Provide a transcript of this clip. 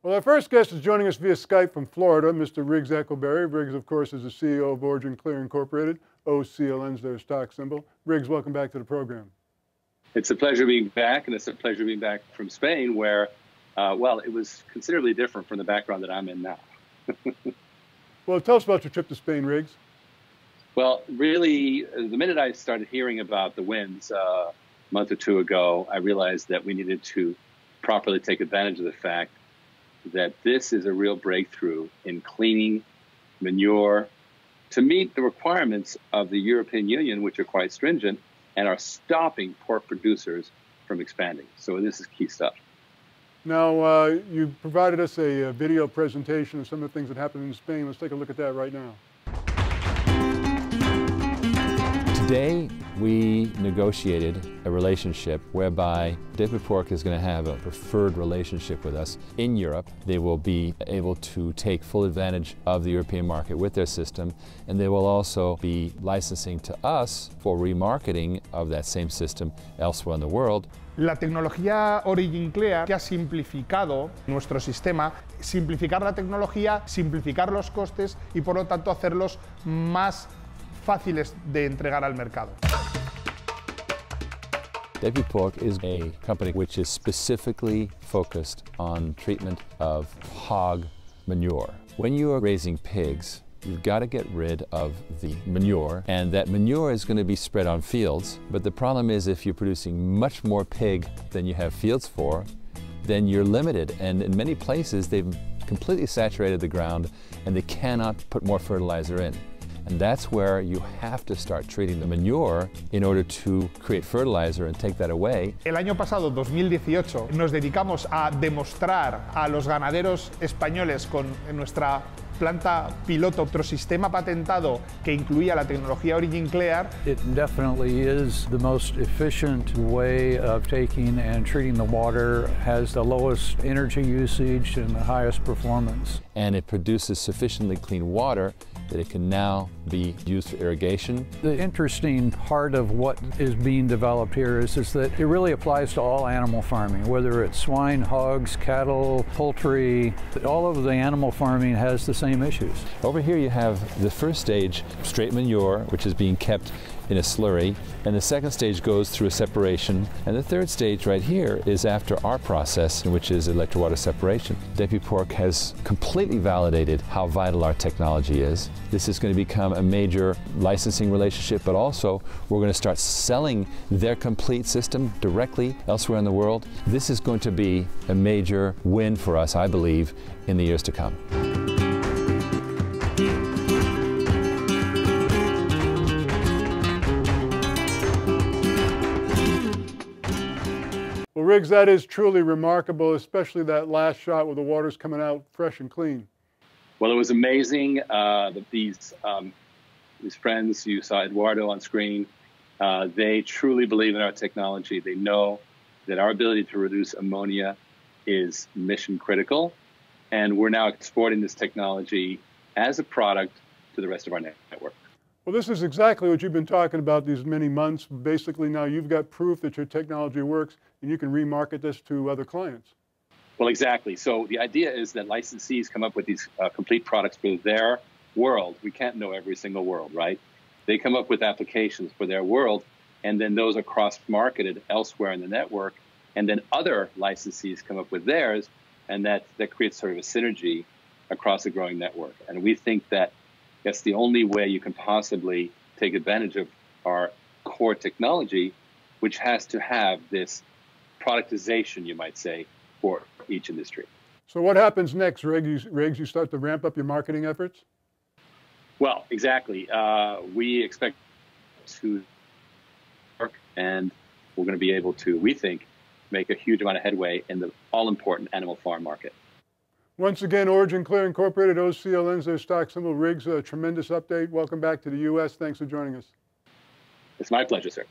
Well, our first guest is joining us via Skype from Florida, Mr. Riggs Eckelberry. Riggs, of course, is the CEO of OriginClear Incorporated. OCLN is their stock symbol. Riggs, welcome back to the program. It's a pleasure being back, and it's a pleasure being back from Spain, where, well, it was considerably different from the background that I'm in now. Well, tell us about your trip to Spain, Riggs. Well, really, the minute I started hearing about the winds a month or two ago, I realized that we needed to properly take advantage of the fact that this is a real breakthrough in cleaning manure to meet the requirements of the European Union, which are quite stringent and are stopping pork producers from expanding. So this is key stuff. Now, you provided us a video presentation of some of the things that happened in Spain. Let's take a look at that right now. Today, we negotiated a relationship whereby David Pork is going to have a preferred relationship with us in Europe. They will be able to take full advantage of the European market with their system, and they will also be licensing to us for remarketing of that same system elsewhere in the world. La tecnología OriginClear que ha simplificado nuestro sistema, simplificar la tecnología, simplificar los costes y por lo tanto hacerlos más fáciles de entregar al mercado. David Pork is a company which is specifically focused on treatment of hog manure. When you are raising pigs, you've got to get rid of the manure, and that manure is going to be spread on fields. But the problem is, if you're producing much more pig than you have fields for, then you're limited. And in many places, they've completely saturated the ground and they cannot put more fertilizer in. And that's where you have to start treating the manure in order to create fertilizer and take that away. El año pasado, 2018, nos dedicamos a demostrar a los ganaderos españoles con nuestra planta piloto otro sistema patentado que incluía la tecnología OriginClear. It definitely is the most efficient way of taking and treating the water, has the lowest energy usage and the highest performance. And it produces sufficiently clean water that it can now be used for irrigation. The interesting part of what is being developed here is that it really applies to all animal farming, whether it's swine, hogs, cattle, poultry. All of the animal farming has the same issues. Over here you have the first stage, straight manure, which is being kept in a slurry, and the second stage goes through a separation, and the third stage right here is after our process, which is electrowater separation. David Pork has completely validated how vital our technology is. This is going to become a major licensing relationship, but also we're going to start selling their complete system directly elsewhere in the world. This is going to be a major win for us, I believe, in the years to come. Well, Riggs, that is truly remarkable, especially that last shot where the water's coming out fresh and clean. Well, it was amazing that these friends, you saw Eduardo on screen, they truly believe in our technology. They know that our ability to reduce ammonia is mission critical, and we're now exporting this technology as a product to the rest of our network. Well, this is exactly what you've been talking about these many months. Basically, now you've got proof that your technology works, and you can remarket this to other clients. Well, exactly. So the idea is that licensees come up with these complete products for their world. We can't know every single world, right? They come up with applications for their world, and then those are cross-marketed elsewhere in the network, and then other licensees come up with theirs, and that creates sort of a synergy across a growing network. And we think that that's the only way you can possibly take advantage of our core technology, which has to have this productization, you might say, for each industry. So what happens next, Riggs? You start to ramp up your marketing efforts? Well, exactly. We expect to work, and we're going to be able to, we think, make a huge amount of headway in the all-important animal farm market. Once again, OriginClear Incorporated, OCLN's their stock symbol. Riggs, a tremendous update. Welcome back to the U.S. Thanks for joining us. It's my pleasure, sir.